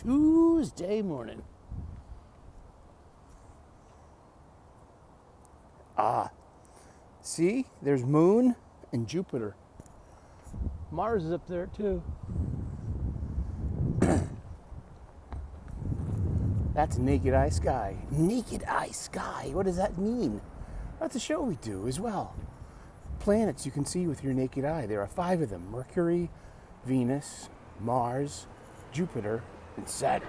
Tuesday morning. See, there's Moon and Jupiter. Mars is up there too. That's naked eye sky. Naked eye sky. What does that mean? That's a show we do as well. Planets you can see with your naked eye. There are 5 of them: Mercury, Venus, Mars, Jupiter, and Saturn.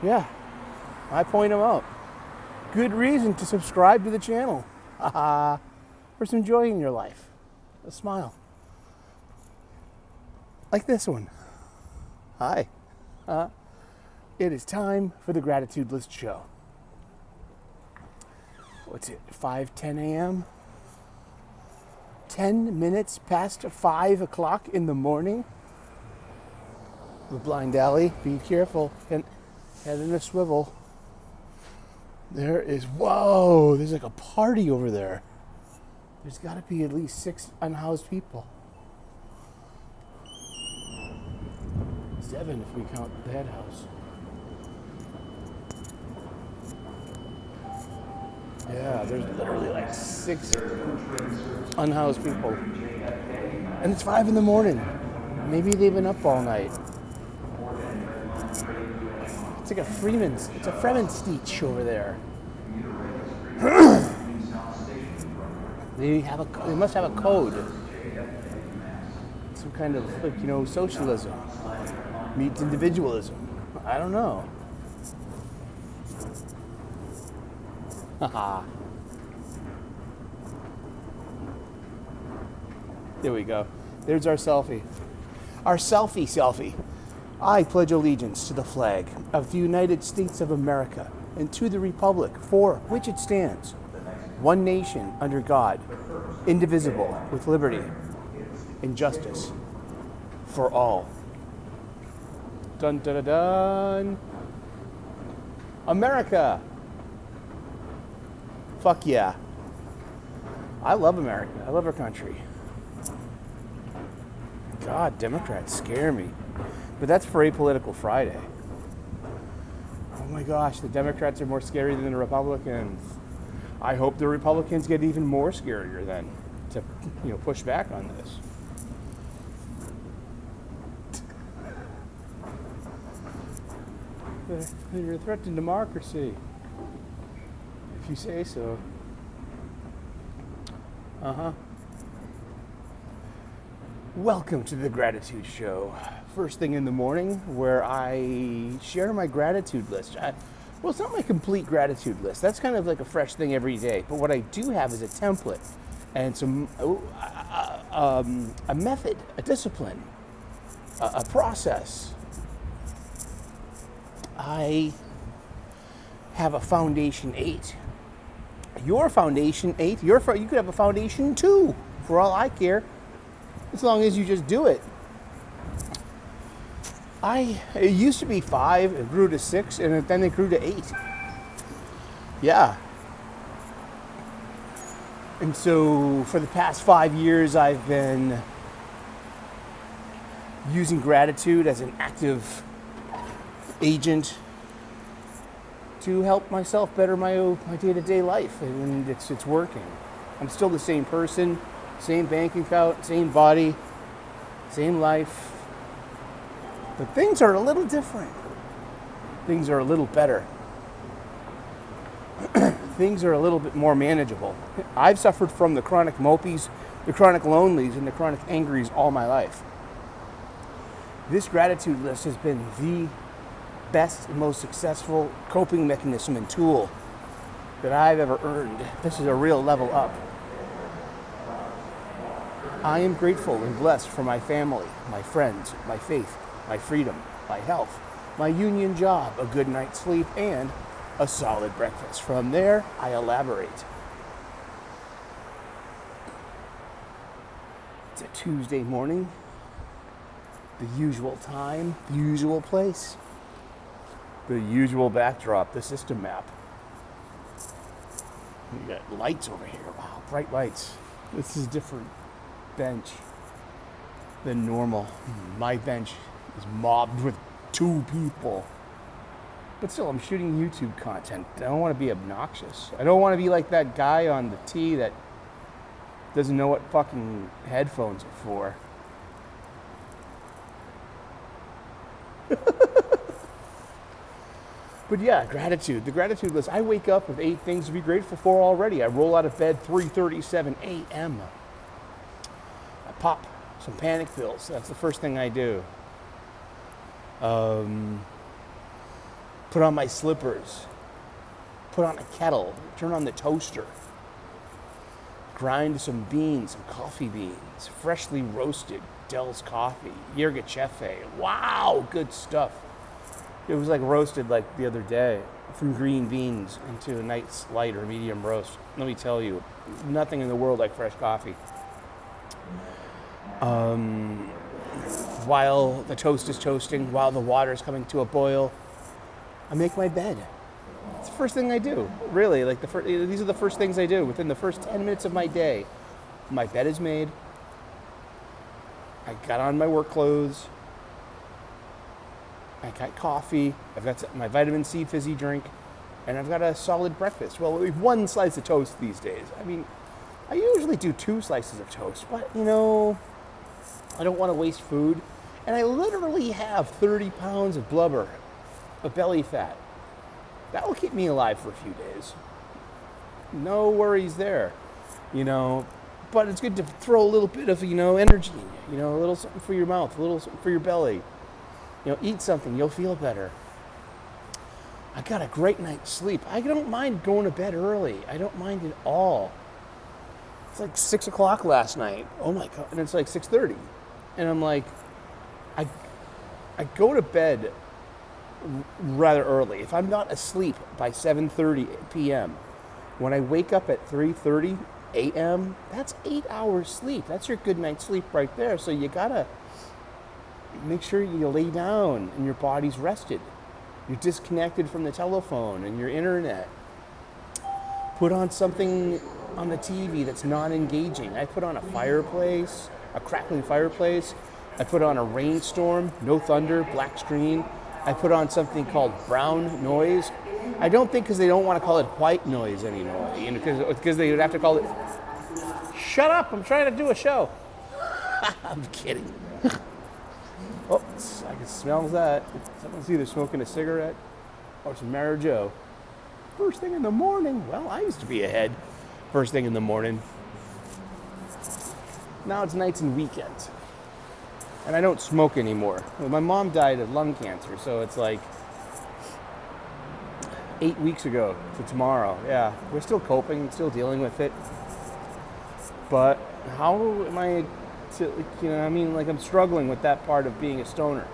Yeah, I point them out. Good reason to subscribe to the channel. For some joy in your life. A smile. Like this one. Hi. It is time for the Gratitude List show. What's it, 5:10 a.m.? 10 minutes past 5 o'clock in the morning. The blind alley, be careful. Head in a swivel. There is, whoa, there's like a party over there. There's got to be at least 6 unhoused people. 7 if we count the head house. Yeah, there's literally like 6 unhoused people. And it's 5 in the morning. Maybe they've been up all night. It's like it's a Fremenstich over there. They must have a code. Some kind of, socialism meets individualism. I don't know. Haha. There we go. There's our selfie. Our selfie. I pledge allegiance to the flag of the United States of America and to the republic for which it stands, one nation under God, indivisible, with liberty and justice for all. Dun dun dun dun. America. Fuck yeah. I love America. I love our country. God, Democrats scare me. But that's for Apolitical Friday. Oh my gosh, the Democrats are more scary than the Republicans. I hope the Republicans get even more scarier then to, push back on this. You're a threat to democracy, if you say so. Welcome to the Gratitude Show. First thing in the morning, where I share my gratitude list. Well, it's not my complete gratitude list. That's kind of like a fresh thing every day. But what I do have is a template and some a method, a discipline, a process. I have a foundation 8. Your foundation 8. You could have a foundation 2, for all I care, as long as you just do it. It used to be 5, it grew to 6, and then it grew to 8. Yeah. And so for the past 5 years, I've been using gratitude as an active agent to help myself better my day-to-day life, and it's working. I'm still the same person, same bank account, same body, same life. But things are a little different. Things are a little better. Things are a little bit more manageable. I've suffered from the chronic mopies, the chronic lonelies, and the chronic angries all my life. This gratitude list has been the best and most successful coping mechanism and tool that I've ever earned. This is a real level up. I am grateful and blessed for my family, my friends, my faith, my freedom, my health, my union job, a good night's sleep, and a solid breakfast. From there, I elaborate. It's a Tuesday morning, the usual time, the usual place, the usual backdrop, the system map. You got lights over here. Wow, bright lights. This is different bench. than normal. My bench is mobbed with 2 people. But still, I'm shooting YouTube content. I don't want to be obnoxious. I don't want to be like that guy on the tee that doesn't know what fucking headphones are for. But yeah, gratitude. The gratitude list. I wake up with 8 things to be grateful for already. I roll out of bed 3:37 a.m. I pop some panic pills. That's the first thing I do. Put on my slippers. Put on a kettle. Turn on the toaster. Grind some beans, some coffee beans. Freshly roasted Dell's coffee. Yirgacheffe. Wow, good stuff. It was like roasted like the other day from green beans into a nice light or medium roast. Let me tell you, nothing in the world like fresh coffee. While the toast is toasting, while the water is coming to a boil, I make my bed. It's the first thing I do, really. Like these are the first things I do within the first 10 minutes of my day. My bed is made. I got on my work clothes. I got coffee. I've got my vitamin C fizzy drink, and I've got a solid breakfast. Well, 1 slice of toast these days. I mean, I usually do 2 slices of toast, but you know, I don't want to waste food. And I literally have 30 pounds of blubber, of belly fat. That will keep me alive for a few days. No worries there, you know. But it's good to throw a little bit of, energy, a little something for your mouth, a little something for your belly. Eat something, you'll feel better. I got a great night's sleep. I don't mind going to bed early. I don't mind at all. It's like 6 o'clock last night. Oh my God. And it's like 6:30. And I'm like, I go to bed rather early. If I'm not asleep by 7:30 p.m., when I wake up at 3:30 a.m., that's 8 hours sleep. That's your good night's sleep right there. So you gotta make sure you lay down and your body's rested. You're disconnected from the telephone and your internet. Put on something on the TV that's non-engaging. I put on a fireplace, a crackling fireplace. I put on a rainstorm, no thunder, black screen. I put on something called brown noise. I don't think because they don't want to call it white noise anymore. Because they would have to call it, shut up, I'm trying to do a show. I'm kidding. Oh, I can smell that. Someone's either smoking a cigarette or some Marijuana. First thing in the morning. Well, I used to be ahead. First thing in the morning. Now it's nights and weekends. And I don't smoke anymore. Well, my mom died of lung cancer, so it's like 8 weeks ago to tomorrow. Yeah, we're still coping, still dealing with it. But how am I I'm struggling with that part of being a stoner.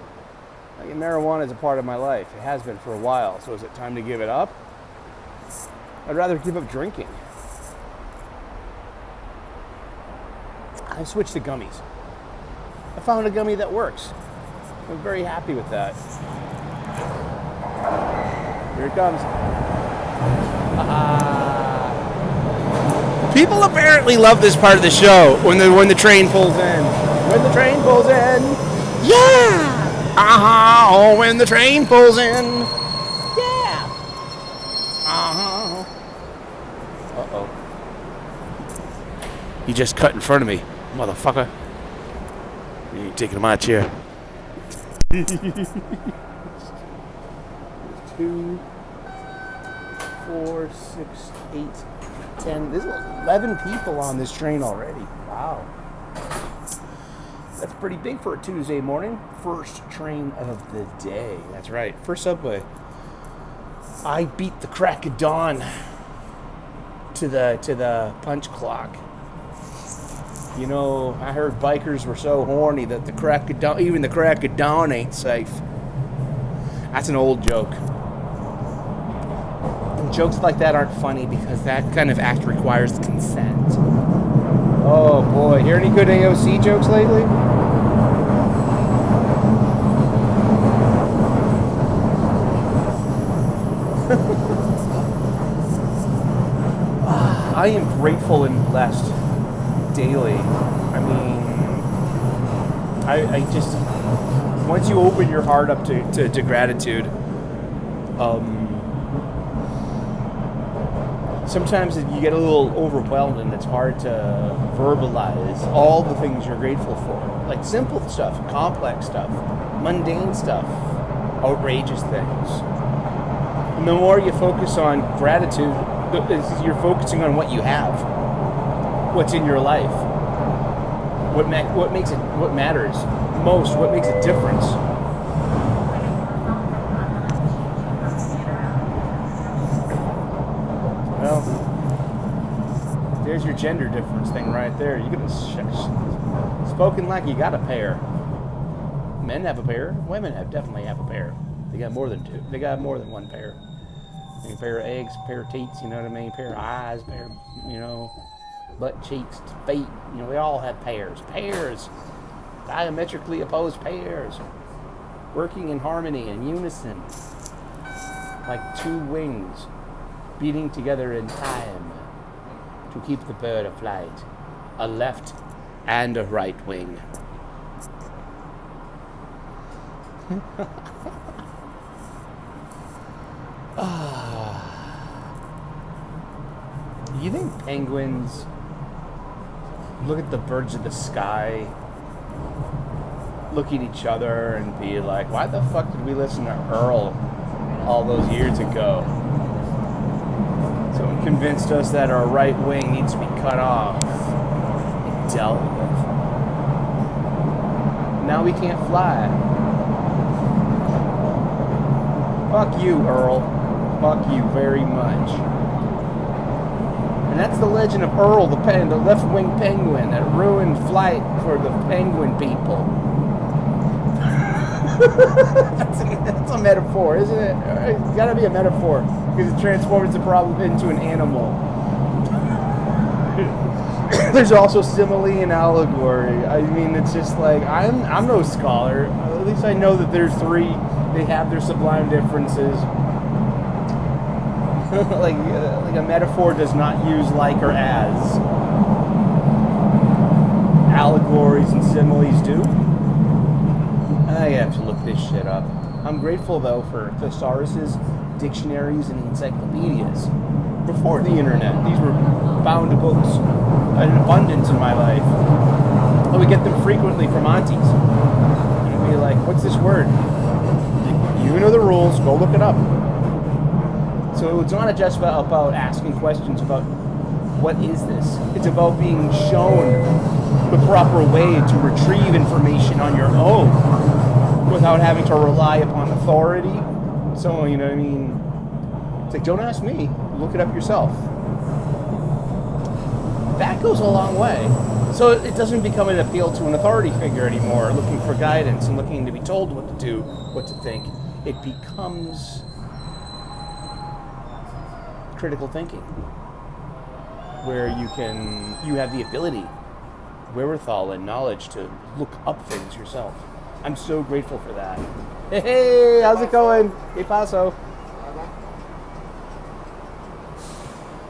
Like, marijuana is a part of my life. It has been for a while. So is it time to give it up? I'd rather give up drinking. I switched to gummies. I found a gummy that works. I'm very happy with that. Here it comes. People apparently love this part of the show when the train pulls in. When the train pulls in. Yeah! Oh, when the train pulls in. Yeah! Uh-oh. You just cut in front of me, motherfucker. You're taking my chair. 2, 4, 6, 8, 10. There's 11 people on this train already. Wow. That's pretty big for a Tuesday morning. First train of the day. That's right. First subway. I beat the crack of dawn to the punch clock. I heard bikers were so horny that even the crack of dawn ain't safe. That's an old joke. And jokes like that aren't funny because that kind of act requires consent. Oh boy, hear any good AOC jokes lately? I am grateful and blessed daily. I mean, I just, once you open your heart up to gratitude, sometimes you get a little overwhelmed and it's hard to verbalize all the things you're grateful for. Like simple stuff, complex stuff, mundane stuff, outrageous things. And the more you focus on gratitude, you're focusing on what you have, what's in your life, what matters most, what makes a difference. Well, there's your gender difference thing right there. You could have spoken like you got a pair. Men have a pair. Women definitely have a pair. They got more than two. They got more than one pair. A pair of eggs, a pair of teats, you know what I mean? A pair of eyes, a pair of, butt cheeks, feet. We all have pairs. Pairs. Diametrically opposed pairs. Working in harmony and unison. Like two wings beating together in time to keep the bird aflight. A left and a right wing. You think penguins look at the birds of the sky, look at each other and be like, why the fuck did we listen to Earl all those years ago? Someone convinced us that our right wing needs to be cut off and dealt with. Now we can't fly. Fuck you, Earl. Fuck you very much. And that's the legend of Earl, the left-wing penguin that ruined flight for the penguin people. That's a metaphor, isn't it? It's got to be a metaphor because it transforms the problem into an animal. There's also simile and allegory. I mean, it's just like I'm no scholar. At least I know that there's three. They have their sublime differences. like a metaphor does not use like or as. Allegories and similes do. I have to look this shit up. I'm grateful though for thesauruses, dictionaries, and encyclopedias. Before the internet, these were bound books in abundance in my life. I would get them frequently from aunties. And be like, what's this word? You know the rules, go look it up. So it's not just about asking questions about what is this. It's about being shown the proper way to retrieve information on your own without having to rely upon authority. So, you know what I mean? It's like, don't ask me, look it up yourself. That goes a long way. So it doesn't become an appeal to an authority figure anymore, looking for guidance and looking to be told what to do, what to think. It becomes critical thinking, where you have the ability, wherewithal, and knowledge to look up things yourself. I'm so grateful for that. Hey, how's it going? Hey, Paso.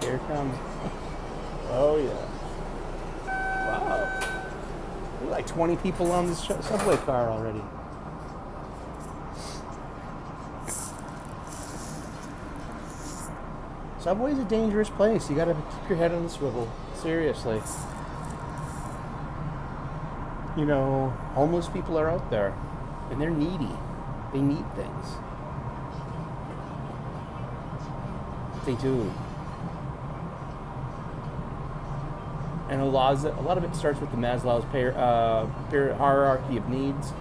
Here it comes. Oh, yeah. Wow. There's like 20 people on this subway car already. Subway's a dangerous place. You gotta keep your head on the swivel. Seriously. You know, homeless people are out there, and they're needy. They need things. They do. And a lot of it starts with the Maslow's hierarchy of needs.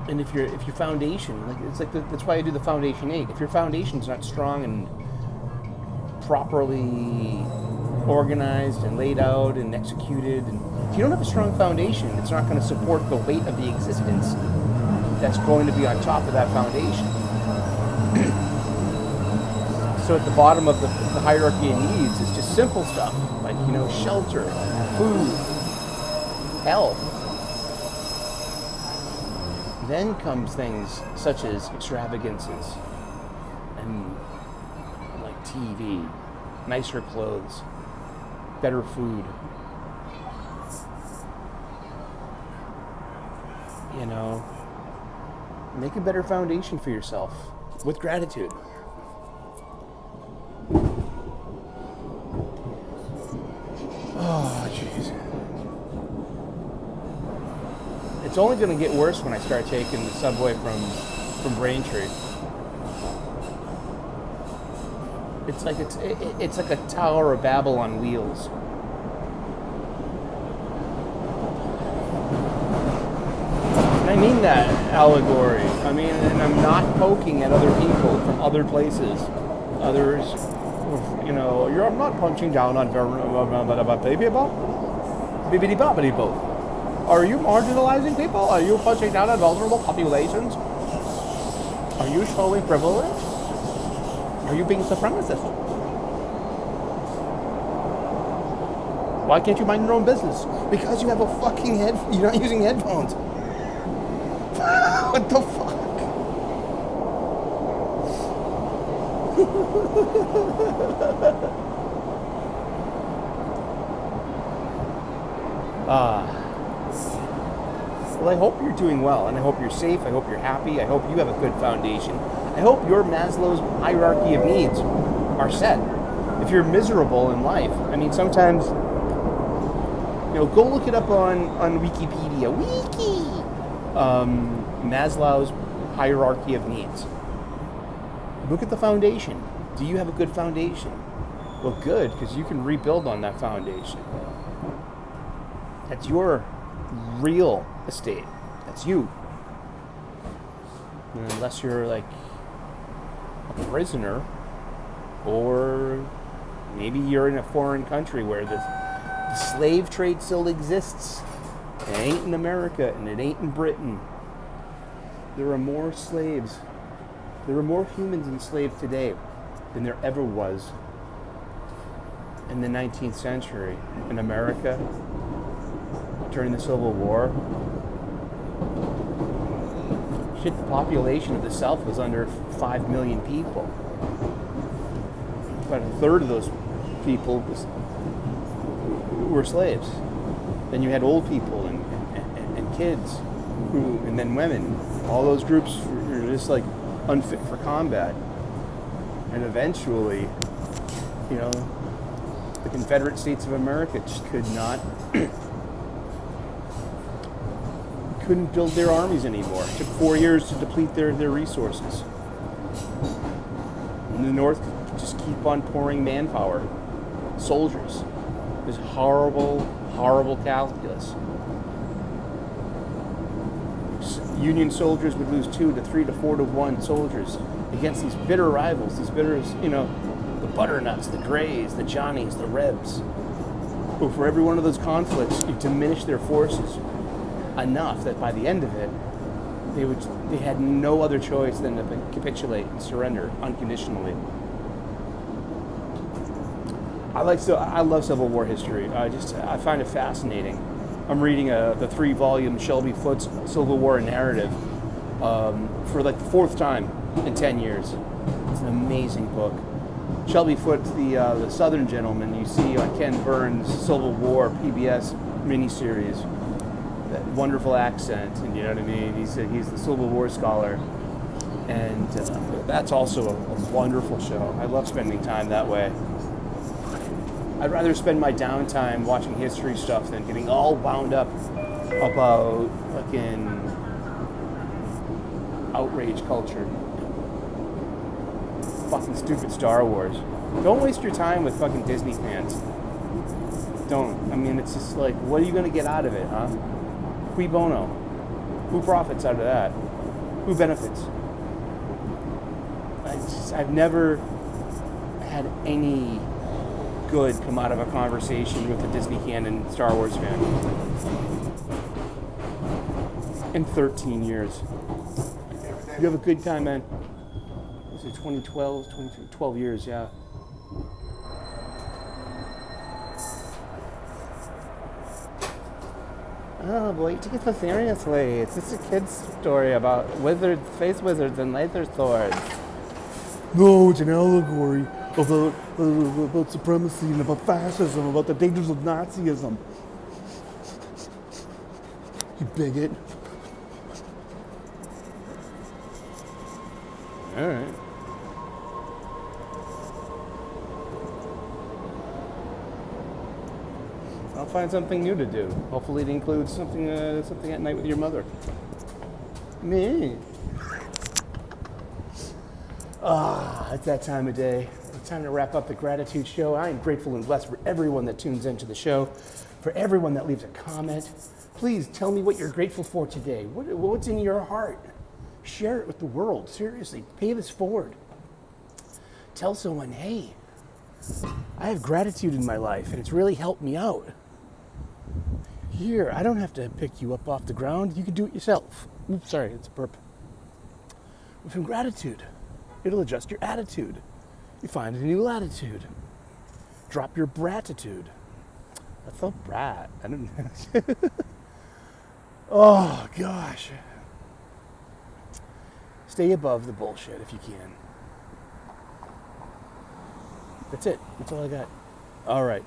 And if your foundation, that's why I do the Foundation 8. If your foundation's not strong and properly organized and laid out and executed, and if you don't have a strong foundation, it's not going to support the weight of the existence that's going to be on top of that foundation. So at the bottom of the hierarchy of needs is just simple stuff like, shelter, food, health. Then comes things such as extravagances and like TV, nicer clothes, better food, you know, make a better foundation for yourself with gratitude. Oh, jeez. It's only going to get worse when I start taking the subway from Braintree. It's like a Tower of Babel on wheels. And I mean that allegory. I mean, and I'm not poking at other people from other places. Others, you know, I'm not punching down on people. Bibbidi-bobbidi-boo. Are you marginalizing people? Are you punching down on vulnerable populations? Are you showing privilege? Are you being supremacist? Why can't you mind your own business? Because you have a fucking head. You're not using headphones. What the fuck? Well, I hope you're doing well, and I hope you're safe. I hope you're happy. I hope you have a good foundation. I hope your Maslow's hierarchy of needs are set. If you're miserable in life, I mean, sometimes, you know, go look it up on Wikipedia. Maslow's hierarchy of needs. Look at the foundation. Do you have a good foundation? Well, good, because you can rebuild on that foundation. That's your real estate. That's you. And unless you're like a prisoner, or maybe you're in a foreign country where the slave trade still exists. It ain't in America, and it ain't in Britain. There are more slaves. There are more humans enslaved today than there ever was in the 19th century in America during the Civil War. Shit, the population of the South was under 5 million people. About a third of those people were slaves. Then you had old people and kids, and then women. All those groups were just like unfit for combat. And eventually, you know, the Confederate States of America just couldn't build their armies anymore. It took 4 years to deplete their resources. And the North could just keep on pouring manpower, soldiers. This horrible, horrible calculus. Union soldiers would lose 2 to 3 to 4 to 1 soldiers against these bitter rivals, these bitter, you know, the Butternuts, the Grays, the Johnnies, the Rebs. But for every one of those conflicts, you diminish their forces enough that by the end of it, they had no other choice than to capitulate and surrender unconditionally. I love Civil War history. I find it fascinating. I'm reading the 3-volume Shelby Foote's Civil War narrative for like the 4th time in 10 years. It's an amazing book. Shelby Foote, the Southern gentleman you see on Ken Burns' Civil War PBS miniseries. That wonderful accent, and you know what I mean? He's the Civil War scholar. And that's also a wonderful show. I love spending time that way. I'd rather spend my downtime watching history stuff than getting all wound up about fucking outrage culture. Fucking stupid Star Wars. Don't waste your time with fucking Disney fans. Don't. I mean, it's just like, what are you going to get out of it, huh? Cui bono? Who profits out of that? Who benefits? I've never had any good come out of a conversation with a Disney canon Star Wars fan in 13 years. You have a good time, man. Was it 2012, 12 years, yeah. Oh boy, you took it so seriously. It's just a kid's story about face wizards and laser swords. No, it's an allegory about supremacy and about fascism, about the dangers of Nazism. You bigot. All right. I'll find something new to do. Hopefully it includes something at night with your mother. Me. It's that time of day. It's time to wrap up the Gratitude Show. I am grateful and blessed for everyone that tunes into the show, for everyone that leaves a comment. Please tell me what you're grateful for today. What's in your heart? Share it with the world. Seriously, pay this forward. Tell someone, hey, I have gratitude in my life and it's really helped me out. Here, I don't have to pick you up off the ground. You can do it yourself. Oops, sorry, it's a burp. With gratitude, it'll adjust your attitude. You find a new latitude. Drop your bratitude. I thought brat. I don't know. Oh, gosh. Stay above the bullshit if you can. That's it. That's all I got. All right.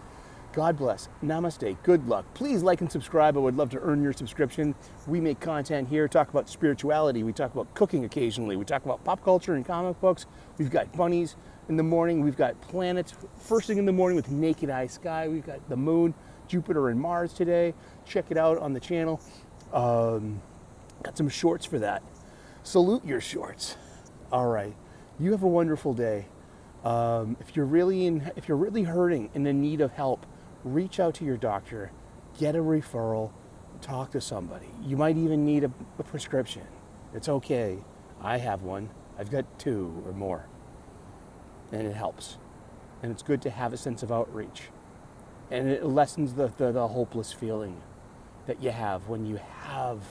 God bless. Namaste. Good luck. Please like and subscribe. I would love to earn your subscription. We make content here, talk about spirituality. We talk about cooking occasionally. We talk about pop culture and comic books. We've got bunnies in the morning. We've got planets first thing in the morning with naked eye sky. We've got the moon, Jupiter, and Mars today. Check it out on the channel. Got some shorts for that. Salute your shorts. All right. You have a wonderful day. If you're really hurting and in need of help, reach out to your doctor, get a referral, talk to somebody. You might even need a prescription. It's okay. I have one. I've got 2 or more. And it helps. And it's good to have a sense of outreach. And it lessens the hopeless feeling that you have when you have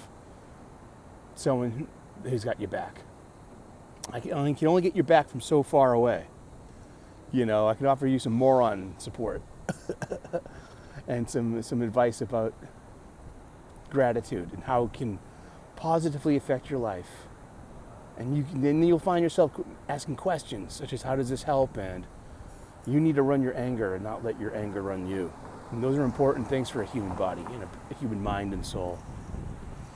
someone who's got your back. I can only get your back from so far away. You know, I can offer you some moron support and some advice about gratitude and how it can positively affect your life. And then you'll find yourself asking questions such as, how does this help? And you need to run your anger and not let your anger run you. And those are important things for a human body and a human mind and soul.